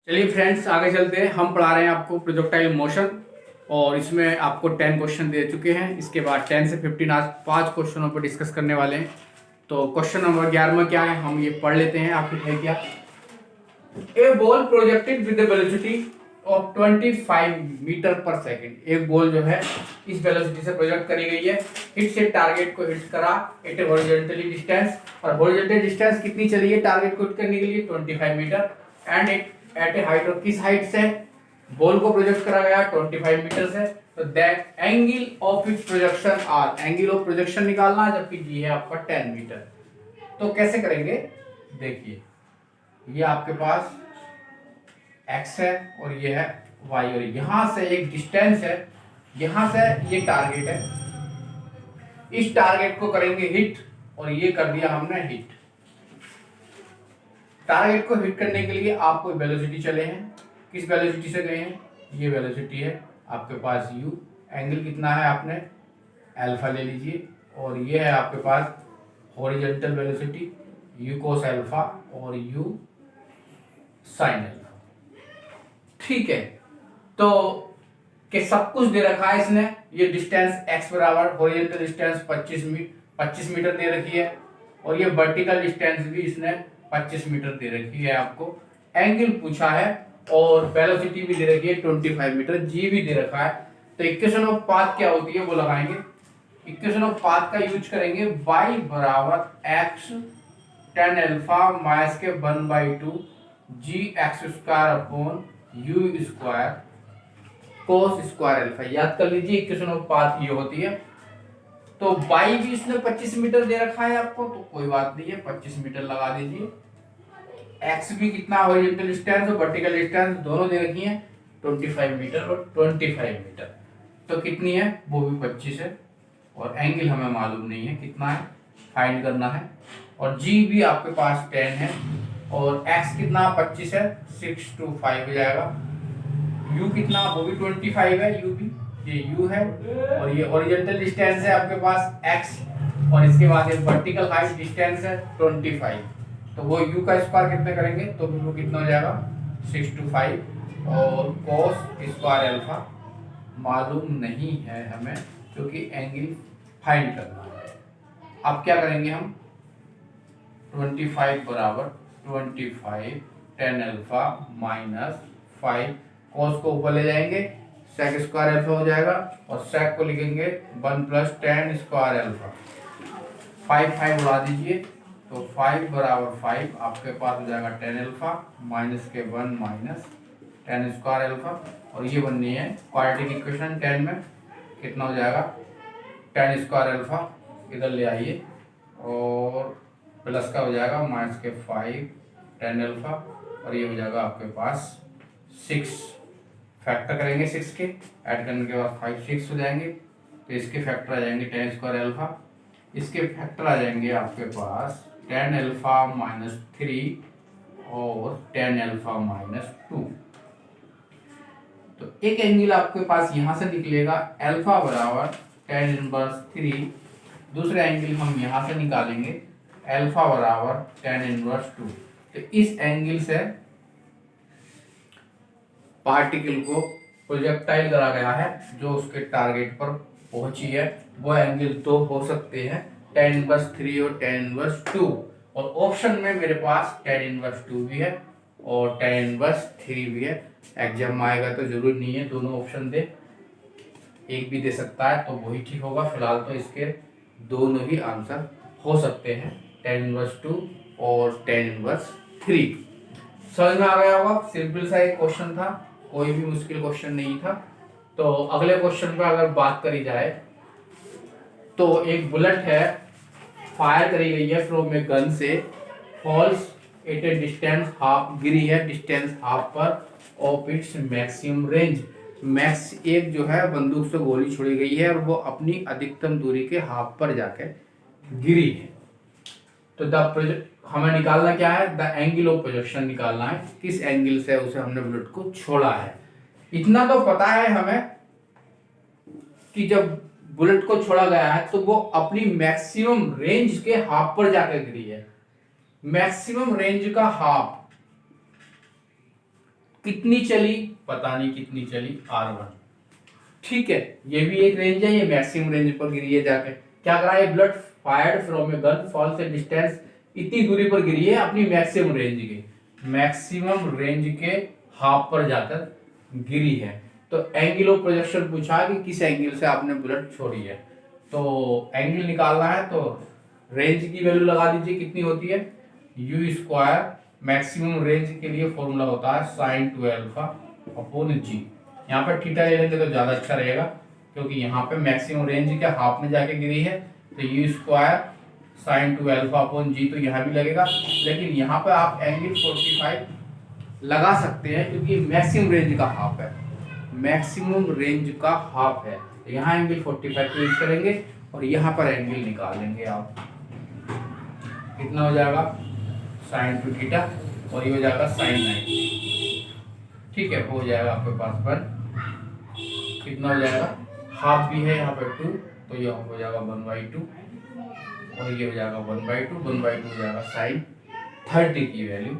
चलिए फ्रेंड्स, आगे चलते हैं। हम पढ़ा रहे हैं आपको प्रोजेक्टाइल मोशन और इसमें आपको 10 क्वेश्चन दे चुके हैं। इसके बाद 10 से 15 आज 5 क्वेश्चनों पर डिस्कस करने वाले हैं। तो क्वेश्चन नंबर 11 में क्या है हम ये पढ़ लेते हैं। आपकी है क्या, a ball projected with the velocity of 25 metre पर सेकेंड। एक बॉल जो है इस वेलोसिटी से प्रोजेक्ट करी गई है, हिट से टारगेट को हिट करा एट ए हॉरिजॉन्टली डिस्टेंस। और हॉरिजॉन्टल डिस्टेंस कितनी चली है टारगेट को हिट करने के लिए? 25 metre. And at a height, और किस हाइट से बॉल को प्रोजेक्ट करा गया? 25 मीटर से। तो that angle of its projection are, angle of projection निकालना है, जबकि जी है आपका 10 मीटर। तो कैसे करेंगे, देखिए ये आपके पास x है और ये है y, और यहां से एक डिस्टेंस है, यहां से ये टारगेट है। इस टारगेट को करेंगे हिट, और ये कर दिया हमने हिट। टारगेट को हिट करने के लिए आपको वेलोसिटी चले हैं, किस वेलोसिटी से गए हैं? ये वेलोसिटी है आपके पास u। एंगल कितना है? आपने अल्फा ले लीजिए। और ये है आपके पास horizontal velocity u cos alpha और u sin अल्फा। ठीक है, तो कि सब कुछ दे रखा है इसने। ये डिस्टेंस x बराबर हॉरिजॉन्टल डिस्टेंस 25 मीटर दे रखी है, और ये वर्टिकल डिस्टेंस भी इसने 25 मीटर दे रखी है। आपको एंगल पूछा है और वेलोसिटी भी दे रखी है 25 मीटर, जी भी दे रखा है। तो इक्वेशन ऑफ पाथ क्या होती है वो लगाएंगे। इक्वेशन ऑफ पाथ का यूज करेंगे, y बराबर x tan अल्फा माइनस के 1/2 g x square upon u square cos square alpha. याद कर लीजिए इक्वेशन ऑफ पाथ ये होती है। तो y भी इसने 25 मीटर दे रखा है आपको, तो कोई बात नहीं है, 25 मीटर लगा दीजिए। x भी कितना, हॉरिजॉन्टल डिस्टेंस और वर्टिकल डिस्टेंस दोनों दे रखी है 25 मीटर और 25 मीटर। तो कितनी है? वो भी 25 है। और एंगल हमें मालूम नहीं है कितना है, फाइंड करना है। और g भी आपके पास 10 है, और x कितना 25 है, 6 to 5 हो जाएगा। u कितना, वो भी 25 है, u भी, ये u है। और ये हॉरिजॉन्टल डिस्टेंस है आपके पास x, और इसके बाद ये वर्टिकल हाइट डिस्टेंस है 25। तो वो u का स्क्वायर कितने करेंगे तो वो कितना हो जाएगा 6 to 5। और cos स्क्वायर अल्फा मालूम नहीं है हमें, क्योंकि एंगल फाइंड करना है। अब क्या करेंगे हम, 25 बराबर 25 tan अल्फा माइनस 5, cos को ऊपर ले जाएंगे, sec स्क्वायर अल्फा हो जाएगा, और sec को लिखेंगे 1 प्लस tan स्क्वायर अल्फा। 5 उड़ा दीजिए, तो 5 बराबर 5 आपके पास हो जाएगा tan अल्फा माइनस के 1 माइनस tan स्क्वायर अल्फा। और ये बननी है क्वाड्रेटिक इक्वेशन। 10 में कितना हो जाएगा tan स्क्वायर अल्फा, इधर ले आइए, और प्लस का हो जाएगा माइनस के 5 tan अल्फा, और ये हो जाएगा आपके पास 6। फैक्टर करेंगे 6 के, ऐड करने के बाद 5 6 हो जाएंगे। तो इसके फैक्टर आ जाएंगे tan स्क्वायर अल्फा, इसके फैक्टर आ जाएंगे आपके पास tan अल्फा माइनस 3 और tan अल्फा माइनस 2। तो एक एंगल आपके पास यहां से निकलेगा अल्फा बराबर tan इनवर्स 3, दूसरा एंगल हम यहां से निकालेंगे अल्फा बराबर tan इनवर्स 2। तो इस एंगल से पार्टिकल को प्रोजेक्टाइल करा गया है जो उसके टारगेट पर पहुंची है, वो एंगल तो हो सकते हैं tan इनवर्स 3 और tan इनवर्स 2। और ऑप्शन में मेरे पास tan इनवर्स 2 भी है और tan इनवर्स 3 भी है। एग्जाम में आएगा तो जरूरी नहीं है दोनों ऑप्शन दे, एक भी दे सकता है तो वही ठीक होगा। फिलहाल तो इसके दोनों ही आंसर हो सकते हैं, tan इनवर्स 2 और tan इनवर्स 3। समझ में आ गया होगा, सिंपल सा एक क्वेश्चन था, कोई भी मुश्किल क्वेश्चन नहीं था। तो अगले क्वेश्चन पर अगर बात करी जाए, तो एक बुलेट है, फायर करी गई है फ्रॉम ए गन से, falls at a distance half, गिरी है डिस्टेंस हाफ पर of its maximum range. Max एक जो है बंदूक से गोली छोड़ी गई है और वो अपनी अधिकतम दूरी के हाफ पर जाके गिरी है। तो द हमें निकालना क्या है, द एंगल ऑफ प्रोजेक्शन निकालना है, किस एंगल से उसे हमने बुलेट को छोड़ा है। इतना तो पता है हमें कि जब बुलेट को छोड़ा गया है तो वो अपनी मैक्सिमम रेंज के हाफ पर जाकर गिरी है। मैक्सिमम रेंज का हाफ कितनी चली पता नहीं, कितनी चली R1। ठीक है, ये भी एक रेंज है, ये मैक्सिमम रेंज पर गिरी है। जाके क्या करा है, bullet fired from a gun falls a distance, इतनी दूरी पर गिरी है अपनी मैक्सिमम रेंज के हाफ पर जाकर गिरी है। तो एंगल ऑफ प्रोजेक्शन पूछा कि किस एंगल से आपने बुलेट छोड़ी है, तो एंगल निकालना है तो रेंज की वैल्यू लगा दीजिए, कितनी होती है यू स्क्वायर। मैक्सिमम रेंज के लिए फॉर्मूला होता है साइन 2 अल्फा अपॉन जी। यहाँ पर थीटा ले लेंगे तो ज़्यादा अच्छा रहेगा, क्योंकि यहाँ पे मैक्सिमम रेंज के हाफ में जाके गिरी है, तो u square sine 2 alpha upon g, तो यहाँ भी लगेगा। लेकिन यहाँ पे आप एंगल 45 लगा सकते हैं, क्योंकि मैक्सिमम रेंज का हाफ है, तो यहाँ एंगल 45 यूज करेंगे और यहाँ पर एंगल निकाल लेंगे आप। कितना हो जाएगा साइन 2 थीटा और ये हो जाएगा साइन 90। ठीक है, हो जाएगा आपके पास पर कितना हो जाएगा, हाफ भी है यहाँ पर 2, तो ये हो जाएगा 1/2 और ये हो जाएगा 1/2 1/2 हो जाएगा साइन 30 की वैल्यू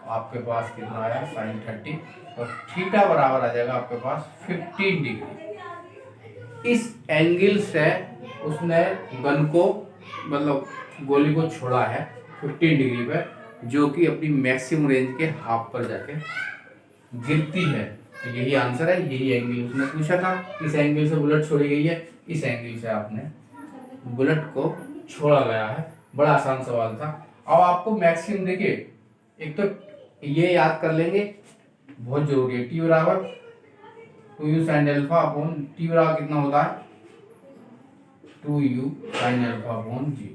आपके पास कितना आया साइन 30, और थीटा बराबर आ जाएगा आपके पास 15 डिग्री। इस एंगल से उसने गन को मतलब गोली को छोड़ा है 15 डिग्री पे, जो कि अपनी मैक्सिमम रेंज के हाफ पर जाके गिरती है। तो यही आंसर है, यही एंगल उसने पूछा था, किस एंगल से बुलेट छोड़ी गई है, इस एंगल से आपने बुलेट को छोड़ा गया है। बड़ा आसान सवाल था। अब आपको मैक्सिमम देखिए, एक तो ये याद कर लेंगे, बहुत जरूरी है, टी बराबर 2u sine alpha upon T बराबर कितना होता है 2u sine alpha upon g,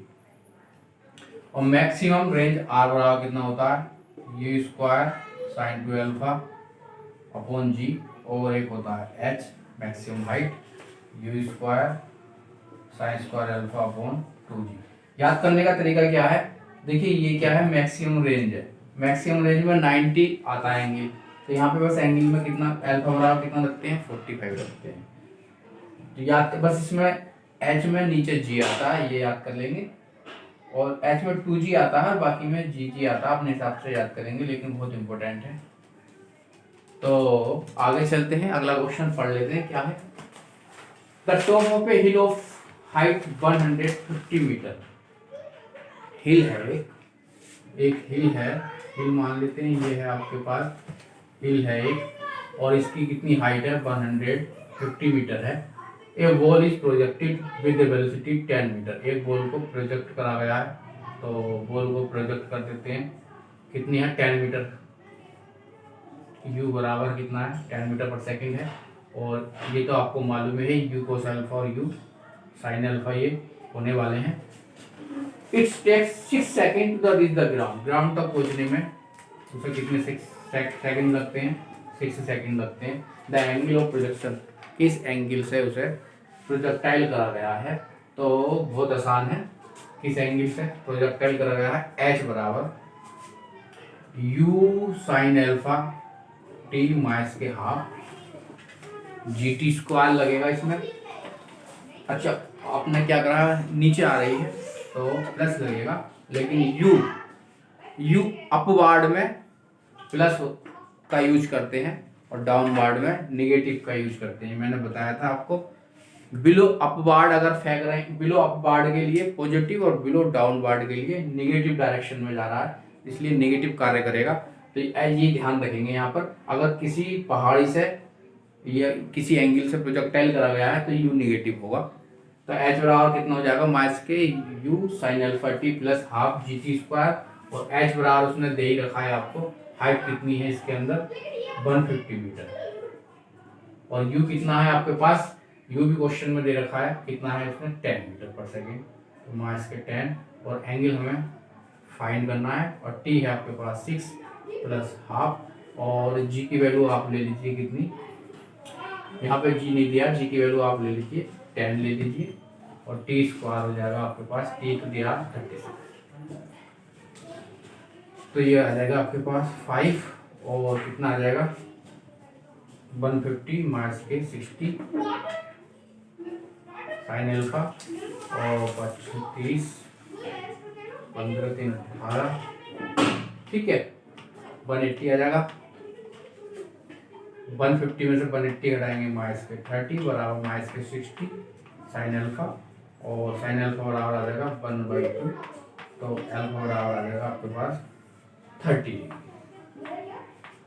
और मैक्सिमम रेंज आर बराबर कितना होता है u square sine 2 alpha upon g, और एक होता है H maximum height u square sine square alpha upon 2g। याद करने का तरीका क्या है, देखिए ये क्या है मैक्सिमम रेंज है, मैक्सिमम रेंज में 90 आता है एंगल, तो यहाँ पे बस एंगल में कितना अल्फा बराबर कितना रखते हैं 45 रखते हैं। तो याद बस इसमें एच में नीचे जी आता है, ये याद कर लेंगे, और एच में 2g आता है और बाकी में जी आता है, अपने हिसाब से याद करेंगे, लेकिन बहुत इंपॉर्टेंट है। तो आगे चलते हैं, अगला क्वेश्चन पढ़ लेते हैं क्या है। The top of a hill of height 150 metre, hill है एक हिल है, हिल मान लेते हैं, ये है आपके पास हिल है एक, और इसकी कितनी हाइट है 150 मीटर है। A ball is projected with velocity 10 metre, एक बॉल को प्रोजेक्ट करा गया है, तो बॉल को प्रोजेक्ट कर देते हैं, कितनी है 10 मीटर, u बराबर कितना है 10 मीटर पर सेकेंड है, और ये तो आपको मालूम है यू कोस अल्फा और यू साइन अल्फा ये होने वाले हैं। It's takes 6 second to reach the ground, ground तक पहुंचने में उसे कितने 6 सेकेंड लगते हैं 6 सेकेंड लगते हैं। द एंगल ऑफ प्रोजेक्शन, किस एंगल से उसे प्रोजेक्टाइल करा गया है, तो बहुत आसान है, किस एंगल से प्रोजेक्टाइल करा गया है, एच बराबर you sine alpha T minus के हाफ जी टी स्क्वायर लगेगा इसमें। अच्छा आपने क्या करा, नीचे आ रही है तो प्लस लगेगा, लेकिन यू अपवार्ड में प्लस का यूज करते हैं और डाउनवार्ड में नेगेटिव का यूज करते हैं। मैंने बताया था आपको, बिलो अपवार्ड अगर फेंक रहे हैं, बिलो अपवार्ड के लिए पॉजिटिव और बिलो डाउनवार्ड के लिए नेगेटिव डायरेक्शन में जा रहा है, इसलिए नेगेटिव कार्य करेगा। तो ये ध्यान रखेंगे यहाँ पर, अगर किसी पहाड़ी से या किसी एंगल से प्रोजेक्टाइल करा गया है तो यू नेगेटिव होगा। तो एच बराबर कितना हो जाएगा माइनस के you sine alpha T plus half G T square, और एच बराबर उसने दे ही रखा है आपको, हाइट कितनी है इसके अंदर 150 मीटर, और यू कितना है आपके पास, यू भी क्वेश्चन में दे रखा है कितना है इसमें 10 मीटर पर सेकेंड, तो माइनस के 10, और एंगल हमें फाइंड करना है, और टी है आपके पास 6 प्लस हाफ, और जी की वैल्यू आप ले लीजिए कितनी, यहाँ पे जी नहीं दिया, जी की वैल्यू आप ले लीजिए 10 ले लीजिए, और टी स्क्वायर हो जाएगा आपके पास टी टू द पावर 36, तो ये आ जाएगा आपके पास 5, और कितना आ जाएगा 150 माइनस के 60 साइन अल्फा, और 25 15 3 18, ठीक है 180 आ जाएगा। 150 में से 180 घटाएंगे -30 बराबर -60 साइन अल्फा, और साइन अल्फा बराबर आ जाएगा 1/2, तो अल्फा बराबर आ जाएगा आपके पास 30।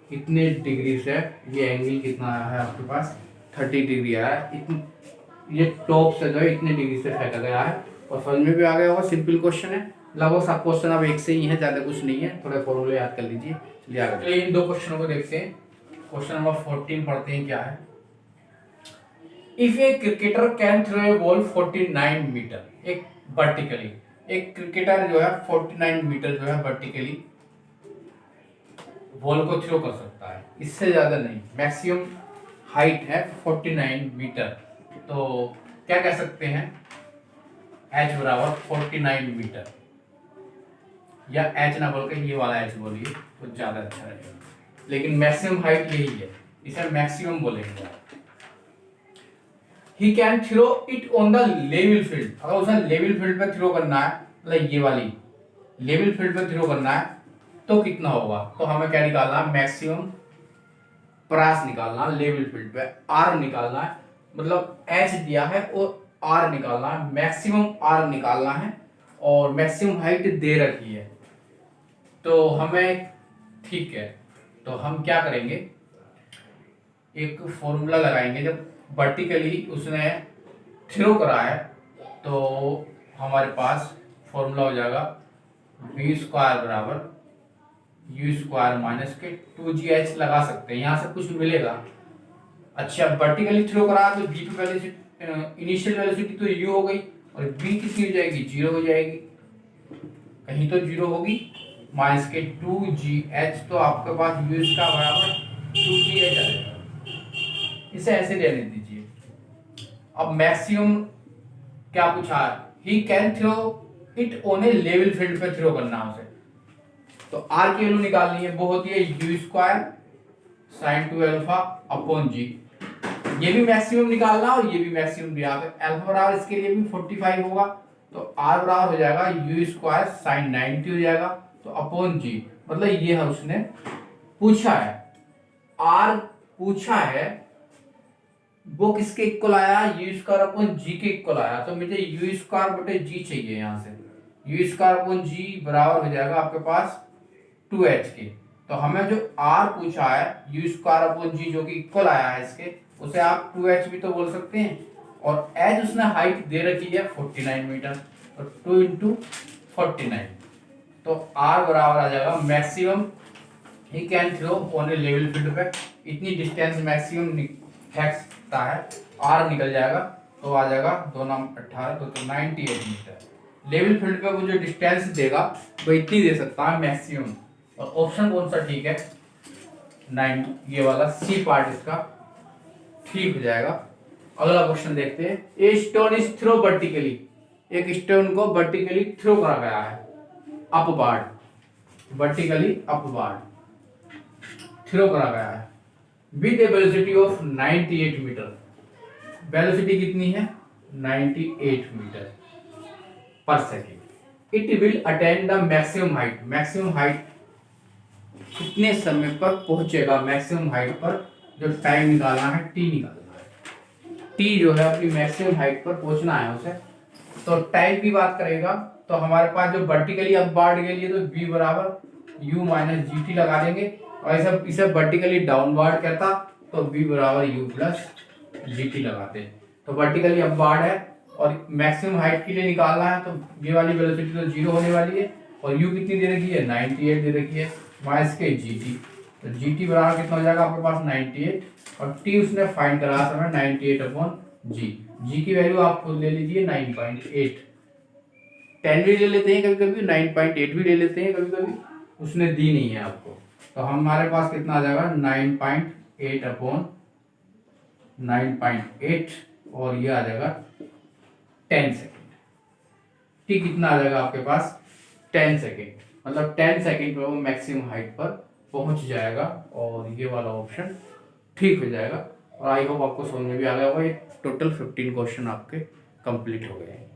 कितने डिग्री से ये एंगल कितना आया है आपके पास 30 डिग्री आया है। ये टॉप से जो है इतने डिग्री से फेंका गया है, और समझ में भी आ गया होगा, सिंपल क्वेश्चन है, लगभग सब क्वेश्चन अब एक से ही है, ज़्यादा कुछ नहीं है, थोड़े फॉर्मूले याद कर लीजिए। चलिए आगे, चलिए इन दो क्वेश्चनों को देखते हैं। क्वेश्चन नंबर 14 पढ़ते हैं, क्या है। If a cricketer can throw a ball 49 metre, एक वर्टिकली, एक क्रिकेटर जो है 49 मीटर जो है वर्टिकली बॉल को थ्रो कर सकता है, इससे ज्यादा नहीं, मैक्सिमम हाइट है 49 मीटर, तो क्या कह सकते हैं, h बराबर 49 मीटर, या h ना बोल के ये वाला h बोलिए तो ज्यादा अच्छा रहेगा, लेकिन मैक्सिमम हाइट यही है, इसे मैक्सिमम बोलेंगे। He can throw it on the level field, अगर उसे लेवल फील्ड पे थ्रो करना है, मतलब ये वाली लेवल फील्ड पे थ्रो करना है, तो कितना होगा, तो हमें क्या निकालना है, मैक्सिमम प्रयास निकालना, लेवल फील्ड पे आर निकालना है, मतलब एच दिया है और आर निकालना है, मैक्सिमम आर निकालना है, और मैक्सिमम हाइट दे रखी है, तो हमें ठीक है, तो हम क्या करेंगे, एक फॉर्मूला लगाएंगे, जब वर्टिकली उसने थ्रो करा है तो हमारे पास फॉर्मूला हो जाएगा v² बराबर u² माइनस के 2gh लगा सकते हैं, यहाँ से कुछ मिलेगा। अच्छा, वर्टिकली थ्रो करा तो v की वेलोसिटी, इनिशियल वेलोसिटी तो u हो गई, और v कितनी हो जाएगी, 0 हो जाएगी, कहीं तो 0 होगी, माइनस के 2gh, तो आपके पास u² बराबर 2gh आ जाएगा। इसे ऐसे रहने दीजिए। अब मैक्सिमम क्या पूछा है, he can throw it on a level field पे थ्रो करना है उसे, तो आर की वैल्यू निकालनी है, वो होती है u² sin 2 alpha upon g, ये भी मैक्सिमम निकालना और ये भी मैक्सिमम दिया है, अल्फा बराबर इसके लिए भी 45 होगा, तो r बराबर हो जाएगा u² sin 90 हो जाएगा, तो अपॉन g, मतलब ये है उसने पूछा है, r पूछा है, वो किसके इक्वल आया, u² अपॉन g के इक्वल आया, तो मुझे u² बटे g चाहिए, यहाँ से u² अपॉन g बराबर हो जाएगा आपके पास 2h के, तो हमें जो r पूछा है u² अपॉन g जो कि इक्वल आया है इसके, उसे आप 2h भी तो बोल सकते हैं, और h उसने हाइट दे रखी है 49 मीटर, तो 2 इंटू 49, तो r बराबर आ जाएगा maximum he can throw on a level field पे, इतनी डिस्टेंस मैक्सिमम फेंक सकता है, r निकल जाएगा, तो आ जाएगा 2 नाम 18, तो 98 मीटर, लेवल फील्ड पे वो जो डिस्टेंस देगा वो इतनी दे सकता है मैक्सिमम, और ऑप्शन कौन सा ठीक है, 9, ये वाला सी पार्ट इसका ठीक हो जाएगा। अगला क्वेश्चन देखते हैं, a stone is throw vertically, एक स्टोन को वर्टिकली थ्रो करा गया है, अपवार्ड, वर्टिकली अपवार्ड थ्रो करा गया है, with a velocity of 98 metre, velocity कितनी है 98 मीटर पर second, it will attain the maximum height, maximum height कितने समय पर पहुंचेगा, मैक्सिमम हाइट पर जो टाइम निकालना है, टी निकालना है, टी जो है अपनी मैक्सिमम हाइट पर पहुंचना है उसे, तो टाइम की बात करेगा, तो हमारे पास जो वर्टिकली अपवार्ड के लिए तो v बराबर u माइनस जी टी लगा देंगे, और ऐसा इसे वर्टिकली डाउनवर्ड कहता तो v बराबर u प्लस जी टी लगाते, तो वर्टिकली अपवार्ड है और मैक्सिमम हाइट के लिए निकालना है, तो ये वाली वेलोसिटी तो 0 होने वाली है, और u कितनी दे रखी है 98 दे रखी है, माइनस के जी टी, तो जी टी बराबर कितना हो जाएगा आपके पास 98, और टी उसने फाइंड करा समय 98 अपॉन जी, जी की वैल्यू आप खुद ले लीजिए 9.8, 10 भी ले लेते हैं कभी कभी, 9.8 भी ले लेते हैं कभी कभी, उसने दी नहीं है आपको, तो हमारे पास कितना आ जाएगा 9.8 अपॉन 9.8, और ये आ जाएगा 10 सेकेंड, टी कितना आ जाएगा आपके पास 10 सेकेंड, मतलब 10 सेकेंड पर वो मैक्सिमम हाइट पर पहुंच जाएगा, और ये वाला ऑप्शन ठीक हो जाएगा। और आई होप आपको समझ में भी आ गया होगा। ये टोटल 15 क्वेश्चन आपके कंप्लीट हो गए हैं।